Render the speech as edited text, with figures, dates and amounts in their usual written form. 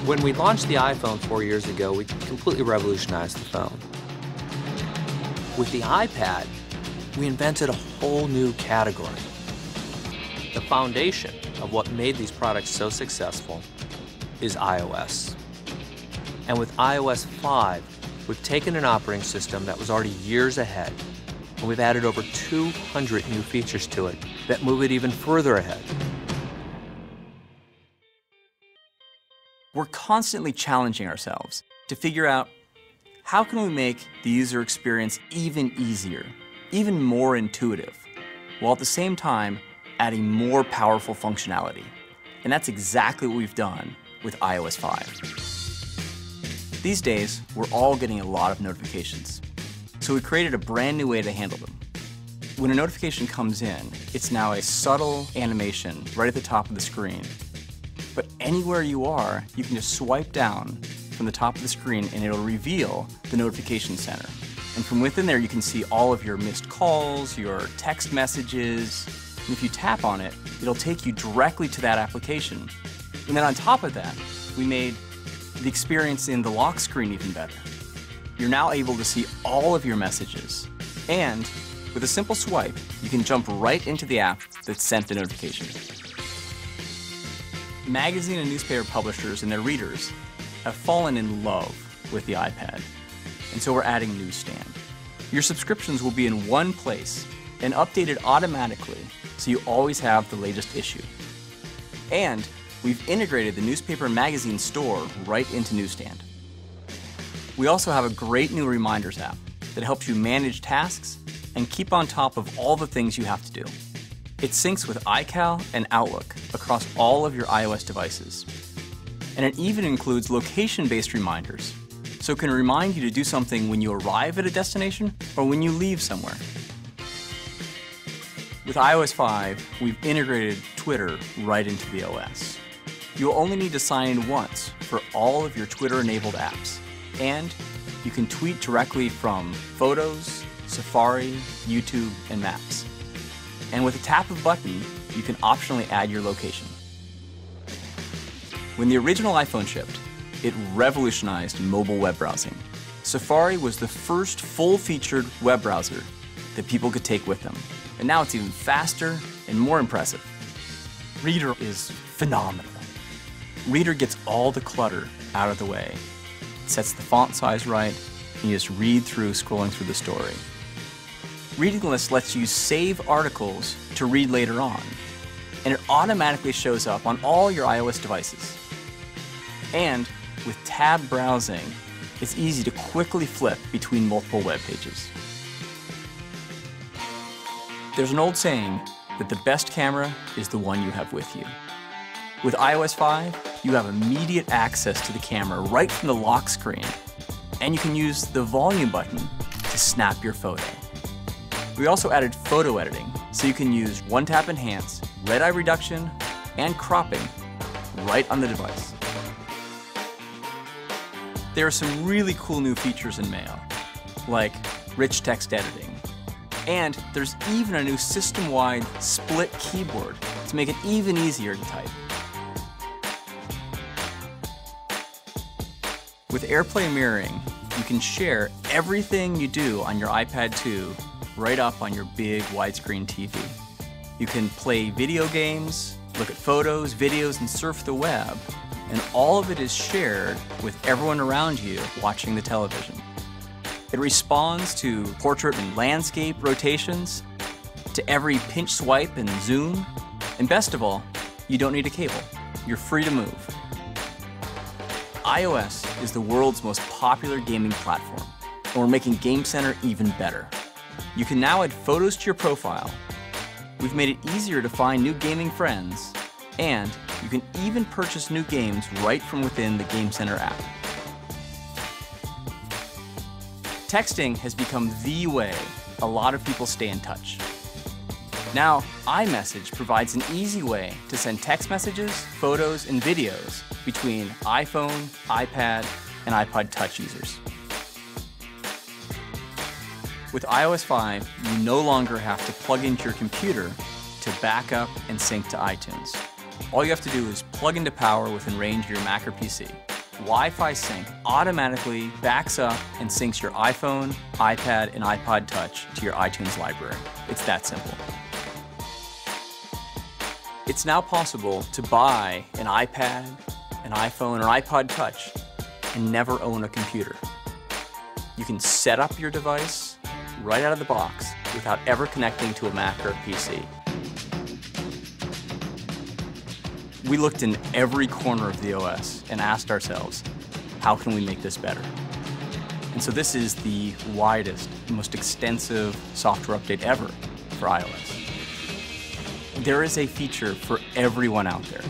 When we launched the iPhone 4 years ago, we completely revolutionized the phone. With the iPad, we invented a whole new category. The foundation of what made these products so successful is iOS. And with iOS 5, we've taken an operating system that was already years ahead, and we've added over 200 new features to it that move it even further ahead. We're constantly challenging ourselves to figure out how can we make the user experience even easier, even more intuitive, while at the same time adding more powerful functionality. And that's exactly what we've done with iOS 5. These days, we're all getting a lot of notifications, so we created a brand new way to handle them. When a notification comes in, it's now a subtle animation right at the top of the screen. But anywhere you are, you can just swipe down from the top of the screen and it'll reveal the notification center. And from within there, you can see all of your missed calls, your text messages, and if you tap on it, it'll take you directly to that application. And then on top of that, we made the experience in the lock screen even better. You're now able to see all of your messages. And with a simple swipe, you can jump right into the app that sent the notification. Magazine and newspaper publishers and their readers have fallen in love with the iPad, and so we're adding Newsstand. Your subscriptions will be in one place and updated automatically, so you always have the latest issue. And we've integrated the newspaper and magazine store right into Newsstand. We also have a great new reminders app that helps you manage tasks and keep on top of all the things you have to do. It syncs with iCal and Outlook across all of your iOS devices. And it even includes location-based reminders, so it can remind you to do something when you arrive at a destination or when you leave somewhere. With iOS 5, we've integrated Twitter right into the OS. You'll only need to sign in once for all of your Twitter-enabled apps, and you can tweet directly from Photos, Safari, YouTube, and Maps. And with a tap of a button, you can optionally add your location. When the original iPhone shipped, it revolutionized mobile web browsing. Safari was the first full-featured web browser that people could take with them. And now it's even faster and more impressive. Reader is phenomenal. Reader gets all the clutter out of the way. It sets the font size right, and you just read through scrolling through the story. Reading List lets you save articles to read later on, and it automatically shows up on all your iOS devices. And with tab browsing, it's easy to quickly flip between multiple web pages. There's an old saying that the best camera is the one you have with you. With iOS 5, you have immediate access to the camera right from the lock screen, and you can use the volume button to snap your photo. We also added photo editing, so you can use one-tap enhance, red-eye reduction, and cropping right on the device. There are some really cool new features in Mail, like rich text editing. And there's even a new system-wide split keyboard to make it even easier to type. With AirPlay mirroring, you can share everything you do on your iPad 2 right up on your big widescreen TV. You can play video games, look at photos, videos, and surf the web, and all of it is shared with everyone around you watching the television. It responds to portrait and landscape rotations, to every pinch swipe and zoom, and best of all, you don't need a cable. You're free to move. iOS is the world's most popular gaming platform, and we're making Game Center even better. You can now add photos to your profile. We've made it easier to find new gaming friends, and you can even purchase new games right from within the Game Center app. Texting has become the way a lot of people stay in touch. Now, iMessage provides an easy way to send text messages, photos, and videos between iPhone, iPad, and iPod Touch users. With iOS 5, you no longer have to plug into your computer to back up and sync to iTunes. All you have to do is plug into power within range of your Mac or PC, Wi-Fi sync automatically backs up and syncs your iPhone, iPad, and iPod Touch to your iTunes library. It's that simple. It's now possible to buy an iPad, an iPhone, or iPod Touch and never own a computer. You can set up your device right out of the box without ever connecting to a Mac or a PC. We looked in every corner of the OS and asked ourselves, how can we make this better? And so this is the widest, most extensive software update ever for iOS. There is a feature for everyone out there.